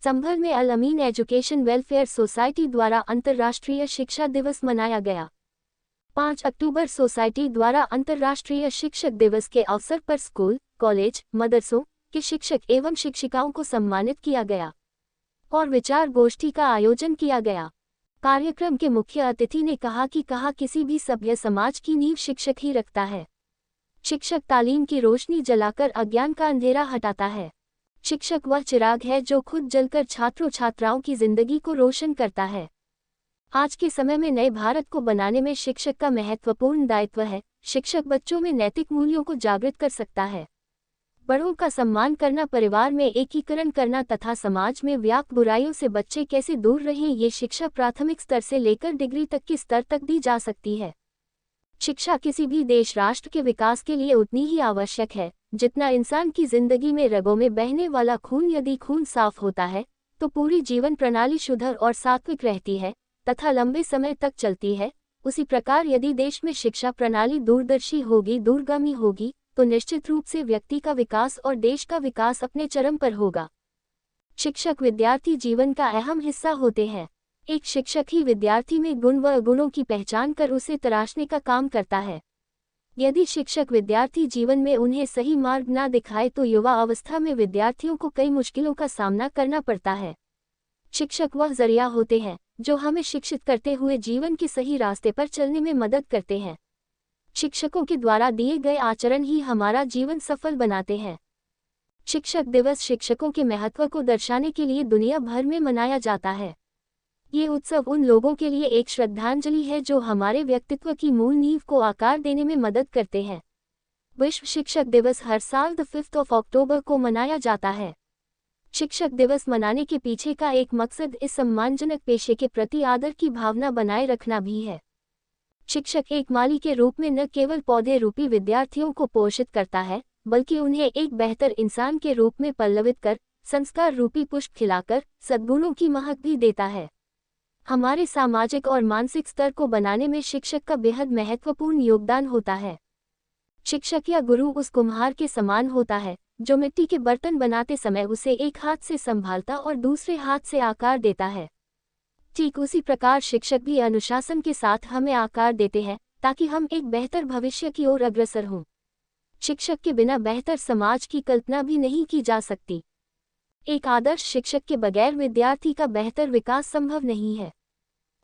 संभल में अल अमीन education welfare society द्वारा अंतर्राष्ट्रीय शिक्षा दिवस मनाया गया। 5 अक्टूबर सोसाइटी द्वारा अंतर्राष्ट्रीय शिक्षक दिवस के अवसर पर स्कूल, कॉलेज, मदरसों के शिक्षक एवं शिक्षिकाओं को सम्मानित किया गया और विचार गोष्ठी का आयोजन किया गया। कार्यक्रम के मुख्य अतिथि ने कहा कि किसी भी सभ्य समाज की नींव शिक्षक ही रखता है। शिक्षक तालीम की रोशनी जलाकर अज्ञान का अंधेरा हटाता है। शिक्षक वह चिराग है जो खुद जलकर छात्रों छात्राओं की जिंदगी को रोशन करता है। आज के समय में नए भारत को बनाने में शिक्षक का महत्वपूर्ण दायित्व है। शिक्षक बच्चों में नैतिक मूल्यों को जागृत कर सकता है। बड़ों का सम्मान करना, परिवार में एकीकरण करना तथा समाज में व्याप्त बुराइयों से बच्चे कैसे दूर रहें, ये शिक्षा प्राथमिक स्तर से लेकर डिग्री तक की स्तर तक दी जा सकती है। शिक्षा किसी भी देश राष्ट्र के विकास के लिए उतनी ही आवश्यक है जितना इंसान की जिंदगी में रगों में बहने वाला खून। यदि खून साफ होता है तो पूरी जीवन प्रणाली शुद्ध और सात्विक रहती है तथा लंबे समय तक चलती है। उसी प्रकार यदि देश में शिक्षा प्रणाली दूरदर्शी होगी, दूरगामी होगी, तो निश्चित रूप से व्यक्ति का विकास और देश का विकास अपने चरम पर होगा। शिक्षक विद्यार्थी जीवन का अहम हिस्सा होते हैं। एक शिक्षक ही विद्यार्थी में गुण व अवगुणों की पहचान कर उसे तराशने का काम करता है। यदि शिक्षक विद्यार्थी जीवन में उन्हें सही मार्ग न दिखाए तो युवा अवस्था में विद्यार्थियों को कई मुश्किलों का सामना करना पड़ता है। शिक्षक वह जरिया होते हैं जो हमें शिक्षित करते हुए जीवन के सही रास्ते पर चलने में मदद करते हैं। शिक्षकों के द्वारा दिए गए आचरण ही हमारा जीवन सफल बनाते हैं। शिक्षक दिवस शिक्षकों के महत्व को दर्शाने के लिए दुनिया भर में मनाया जाता है। ये उत्सव उन लोगों के लिए एक श्रद्धांजलि है जो हमारे व्यक्तित्व की मूल नींव को आकार देने में मदद करते हैं। विश्व शिक्षक दिवस हर साल 5 अक्टूबर को मनाया जाता है। शिक्षक दिवस मनाने के पीछे का एक मकसद इस सम्मानजनक पेशे के प्रति आदर की भावना बनाए रखना भी है। शिक्षक एक माली के रूप में न केवल पौधे रूपी विद्यार्थियों को पोषित करता है, बल्कि उन्हें एक बेहतर इंसान के रूप में पल्लवित कर, संस्कार रूपी पुष्प खिलाकर सद्गुणों की महक भी देता है। हमारे सामाजिक और मानसिक स्तर को बनाने में शिक्षक का बेहद महत्वपूर्ण योगदान होता है। शिक्षक या गुरु उस कुम्हार के समान होता है जो मिट्टी के बर्तन बनाते समय उसे एक हाथ से संभालता और दूसरे हाथ से आकार देता है। ठीक उसी प्रकार शिक्षक भी अनुशासन के साथ हमें आकार देते हैं ताकि हम एक बेहतर भविष्य की ओर अग्रसर हों। शिक्षक के बिना बेहतर समाज की कल्पना भी नहीं की जा सकती। एक आदर्श शिक्षक के बगैर विद्यार्थी का बेहतर विकास संभव नहीं है।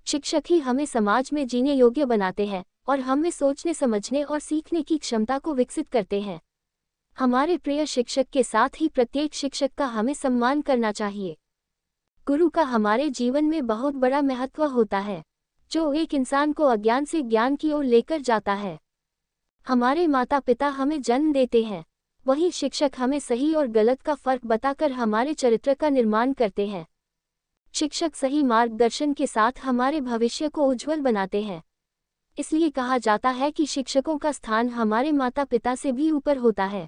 शिक्षक ही हमें समाज में जीने योग्य बनाते हैं और हमें सोचने, समझने और सीखने की क्षमता को विकसित करते हैं। हमारे प्रिय शिक्षक के साथ ही प्रत्येक शिक्षक का हमें सम्मान करना चाहिए। गुरु का हमारे जीवन में बहुत बड़ा महत्व होता है, जो एक इंसान को अज्ञान से ज्ञान की ओर लेकर जाता है। हमारे माता पिता हमें जन्म देते हैं, वही शिक्षक हमें सही और गलत का फर्क बताकर हमारे चरित्र का निर्माण करते हैं। शिक्षक सही मार्गदर्शन के साथ हमारे भविष्य को उज्जवल बनाते हैं। इसलिए कहा जाता है कि शिक्षकों का स्थान हमारे माता पिता से भी ऊपर होता है।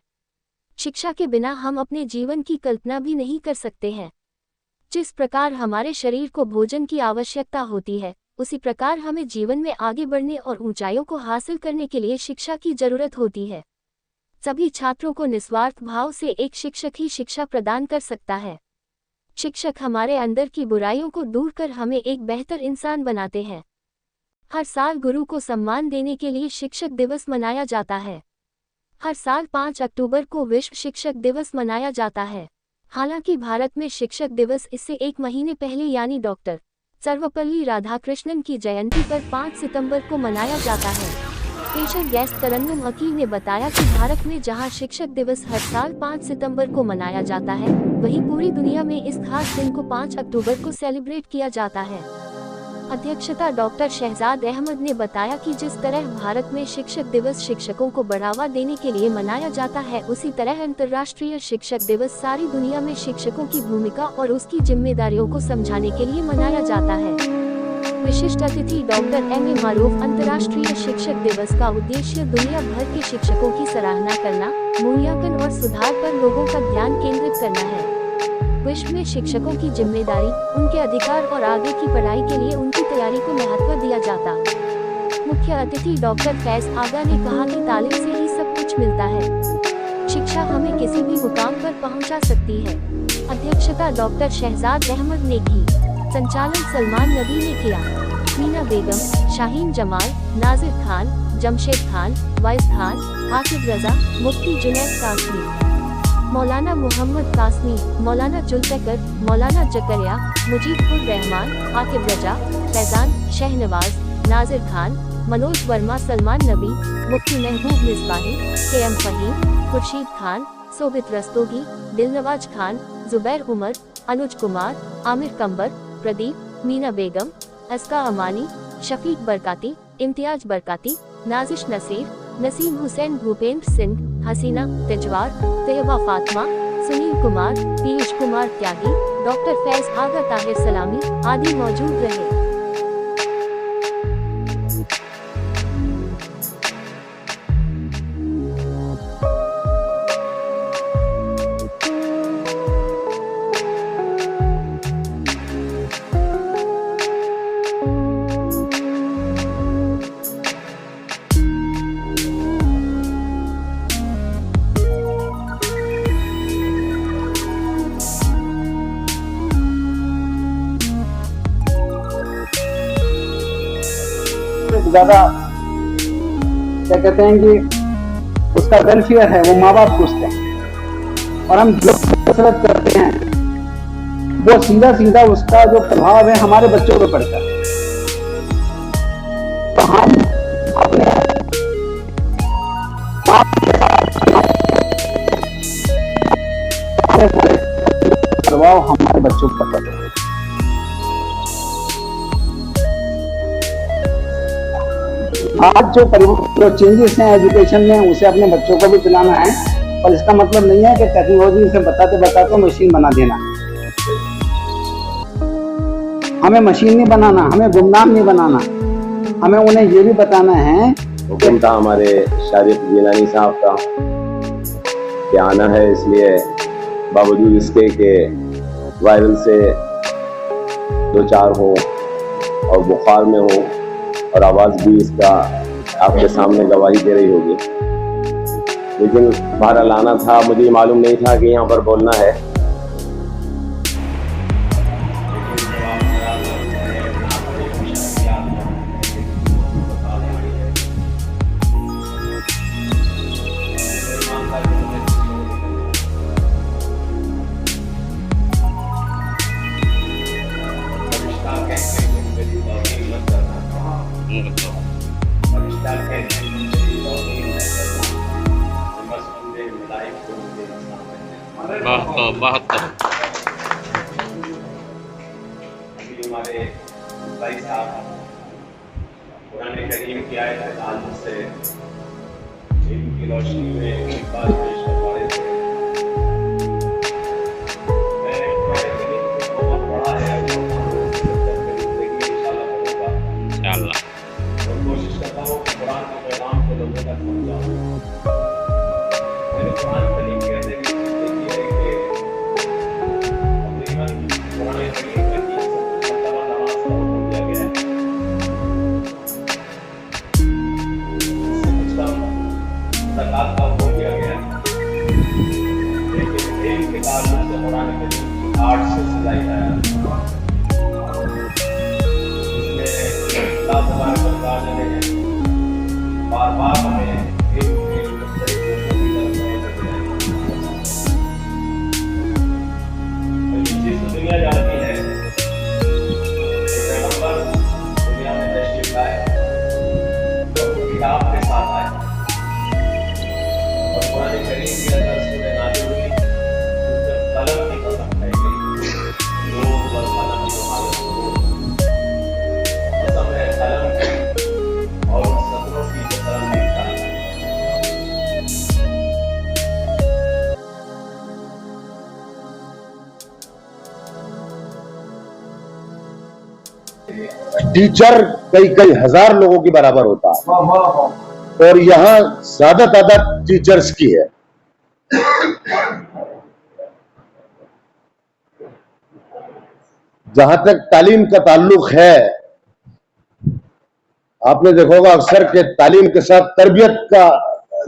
शिक्षा के बिना हम अपने जीवन की कल्पना भी नहीं कर सकते हैं। जिस प्रकार हमारे शरीर को भोजन की आवश्यकता होती है, उसी प्रकार हमें जीवन में आगे बढ़ने और ऊंचाइयों को हासिल करने के लिए शिक्षा की जरूरत होती है। सभी छात्रों को निस्वार्थ भाव से एक शिक्षक ही शिक्षा प्रदान कर सकता है। शिक्षक हमारे अंदर की बुराइयों को दूर कर हमें एक बेहतर इंसान बनाते हैं। हर साल गुरु को सम्मान देने के लिए शिक्षक दिवस मनाया जाता है। हर साल 5 अक्टूबर को विश्व शिक्षक दिवस मनाया जाता है। हालांकि भारत में शिक्षक दिवस इससे 1 महीने पहले यानी डॉक्टर सर्वपल्ली राधाकृष्णन की जयंती पर 5 सितंबर को मनाया जाता है। स्पेशल गेस्ट तरन्नुम अकील ने बताया कि भारत में जहां शिक्षक दिवस हर साल 5 सितंबर को मनाया जाता है, वहीं पूरी दुनिया में इस खास दिन को 5 अक्टूबर को सेलिब्रेट किया जाता है। अध्यक्षता डॉक्टर शहजाद अहमद ने बताया कि जिस तरह भारत में शिक्षक दिवस शिक्षकों को बढ़ावा देने के लिए मनाया जाता है, उसी तरह अंतर्राष्ट्रीय शिक्षक दिवस सारी दुनिया में शिक्षकों की भूमिका और उसकी जिम्मेदारियों को समझाने के लिए मनाया जाता है। विशिष्ट अतिथि डॉक्टर एम ए मारूफ। अंतर्राष्ट्रीय शिक्षक दिवस का उद्देश्य दुनिया भर के शिक्षकों की सराहना करना, मूल्यांकन और सुधार पर लोगों का ध्यान केंद्रित करना है। विश्व में शिक्षकों की जिम्मेदारी, उनके अधिकार और आगे की पढ़ाई के लिए उनकी तैयारी को महत्व दिया जाता। मुख्य अतिथि डॉक्टर फैज आगा ने कहा कि तालीम से ही सब कुछ मिलता है। शिक्षा हमें किसी भी मुकाम पर पहुंचा सकती है। अध्यक्षता डॉक्टर शहजाद अहमद ने की। संचालन सलमान नबी ने किया। मीना बेगम, शाहीन जमाल, नाजिर खान, जमशेद खान, वाइस खान, आकिब रजा, मुफ्ती जुनैद कासमी, मौलाना मोहम्मद कासमी, मौलाना जुल्फिकर, मौलाना जकरिया, मुजीबुर रहमान, आकिब रजा, फैजान, शहनवाज, नाजिर खान, मनोज वर्मा, सलमान नबी, मुफ्ती महबूब मिसबाही, KM फहीम, खुर्शीद खान, सोबित रस्तोगी, दिलनवाज खान, जुबैर उमर, अनुज कुमार, आमिर कंबर, प्रदीप, मीना बेगम, अस्का अमानी, शफीक बरकाती, इम्तियाज बरकाती, नाजिश नसीर, नसीम हुसैन, भूपेंद्र सिंह, हसीना तिजवार, तैयबा फातिमा, सुनील कुमार, पीयूष कुमार त्यागी, डॉक्टर फैज आगा, ताहिर सलामी आदि मौजूद रहे। ज्यादा क्या कहते हैं कि उसका वेलफेयर है वो माँ बाप सोचते हैं, और हम जो कसरत करते हैं वो सीधा सीधा उसका जो प्रभाव है हमारे बच्चों पे पड़ता है। तो हम अपने प्रभाव हमारे बच्चों पर पड़ता है। आज जो चेंजेस हैं एजुकेशन में उसे अपने बच्चों को भी चलाना है, पर इसका मतलब नहीं है कि टेक्नोलॉजी से बताते बताते मशीन बना देना। हमें मशीन नहीं बनाना, हमें गुमनाम नहीं बनाना, हमें उन्हें ये भी बताना है। हुक्म था हमारे शारिफ जिलानी साहब का कि आना है, इसलिए बावजूद इसके कि वायरल से दो चार हो और बुखार में हो और आवाज़ भी इसका आपके सामने गवाही दे रही होगी, लेकिन बहरहाल आना था। मुझे मालूम नहीं था कि यहाँ पर बोलना है। हमारे भाई साहब कुरान करीम की आयत ताल्लुक से इनकी रोशनी में एक बात पेश करवा रहे थे। मैं बहुत बड़ा है इंशाल्लाह, और कोशिश करता हूँ कि कुरान के पैगाम को लोगों तक पहुँचाऊँ। मैंने कुरान करीम के अंदर आर्ट से सिलाई है, इसमें सरकार ने बार बार हमें दुनिया जानती है पैगंबर दुनिया में तशरीफ लाए तो किताब के साथ आए, और कुरान करीम के अंदर सूरह नाज़िल हुई, उसमें कलम की कसम खाई गई। लोग बस कलम की कसम है, कलम की और सत्रों की जो कलम लिखता है। टीचर कई कई हजार लोगों की बराबर होता है, और यहाँ ज्यादा तादाद टीचर्स की है। जहां तक तालीम का ताल्लुक है, आपने देखा होगा अक्सर के तालीम के साथ तरबियत का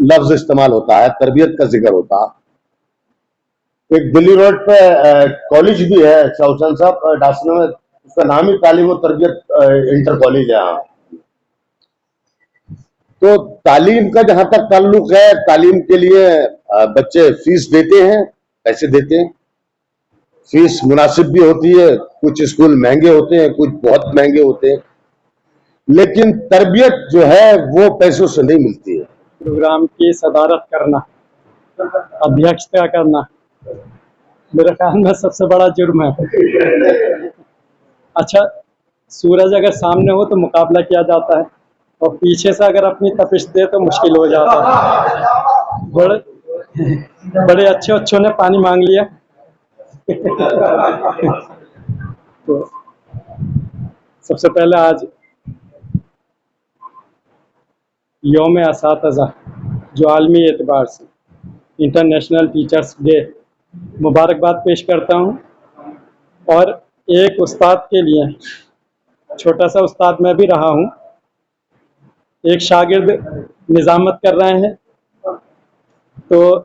लफ्ज इस्तेमाल होता है, तरबियत का जिक्र होता है। एक दिल्ली रोड पे कॉलेज भी है चौसन साहब डासना में, उसका नाम ही तालीम और तरबियत इंटर कॉलेज है। यहाँ तो तालीम का जहां तक ताल्लुक है, तालीम के लिए बच्चे फीस देते हैं, पैसे देते हैं, फीस मुनासिब भी होती है। कुछ स्कूल महंगे होते हैं, कुछ बहुत महंगे होते हैं, लेकिन तरबियत जो है वो पैसों से नहीं मिलती है। प्रोग्राम की सदारत करना, अध्यक्षता करना मेरे ख्याल में सबसे बड़ा जुर्म है। अच्छा, सूरज अगर सामने हो तो मुकाबला किया जाता है, और पीछे से अगर अपनी तपिश दे तो मुश्किल हो जाता है। बड़े अच्छे ने पानी मांग लिया। तो सबसे पहले आज यौम असातिज़ा, जो आलमी एतबार से इंटरनेशनल टीचर्स डे, मुबारकबाद पेश करता हूँ। और एक उस्ताद के लिए, छोटा सा उस्ताद मैं भी रहा हूँ, एक शागिर्द निज़ामत कर रहे हैं, तो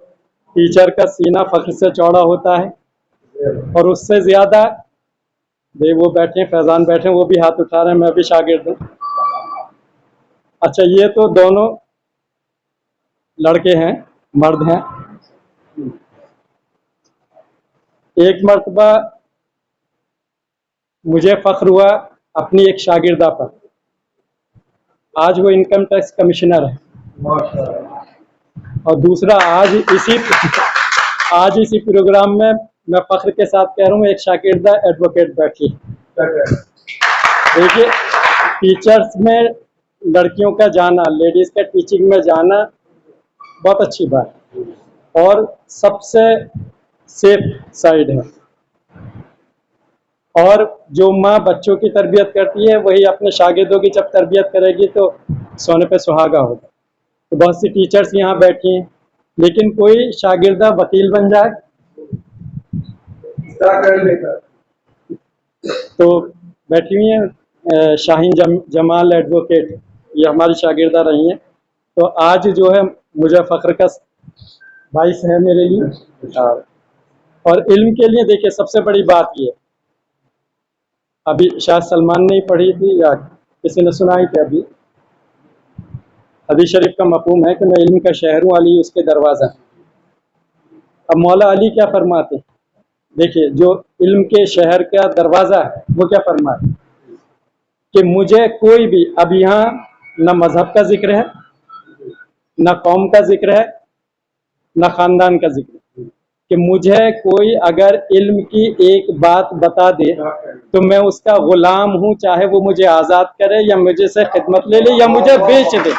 टीचर का सीना फ़ख्र से चौड़ा होता है, और उससे ज़्यादा वो बैठे, फैज़ान बैठे, वो भी हाथ उठा रहे हैं, मैं भी शागिर्द हूँ। अच्छा, ये तो दोनों लड़के हैं, मर्द हैं। एक मर्तबा मुझे फ़ख्र हुआ अपनी एक शागिर्दा पर। आज वो इनकम टैक्स कमिश्नर है, और दूसरा आज इसी प्रोग्राम में मैं फ़ख्र के साथ कह रहा हूँ, एक शागिर्दा एडवोकेट बैठी। देखिए, टीचर्स में लड़कियों का जाना, लेडीज़ का टीचिंग में जाना बहुत अच्छी बात है, और सबसे सेफ साइड है। और जो माँ बच्चों की तरबियत करती है, वही अपने शागिर्दों की जब तरबियत करेगी तो सोने पे सुहागा होगा। तो बहुत सी टीचर्स यहाँ बैठी हैं, लेकिन कोई शागिर्दा वकील बन जाए तो बैठी हुई हैं शाहीन जमाल एडवोकेट, ये हमारी शागिर्दा रही हैं। तो आज जो है मुझे फ़ख्र का बाइस है मेरे लिए। और इल्म के लिए देखिए, सबसे बड़ी बात ये, अभी शायद सलमान ने ही पढ़ी थी या किसी ने सुनाई थी, अभी हदीस शरीफ का मफ़हूम है कि मैं इल्म का शहर हूँ, अली उसके दरवाज़ा। अब मौला अली क्या फरमाते हैं, देखिए, जो इल्म के शहर का दरवाज़ा है वो क्या फरमाते कि मुझे कोई भी, अब यहाँ न मज़हब का जिक्र है, न कौम का जिक्र है, न ख़ानदान का जिक्र है, कि मुझे कोई अगर इल्म की एक बात बता दे तो मैं उसका गुलाम हूँ, चाहे वो मुझे आज़ाद करे या मुझे से खिदमत ले ले या मुझे बेच दे।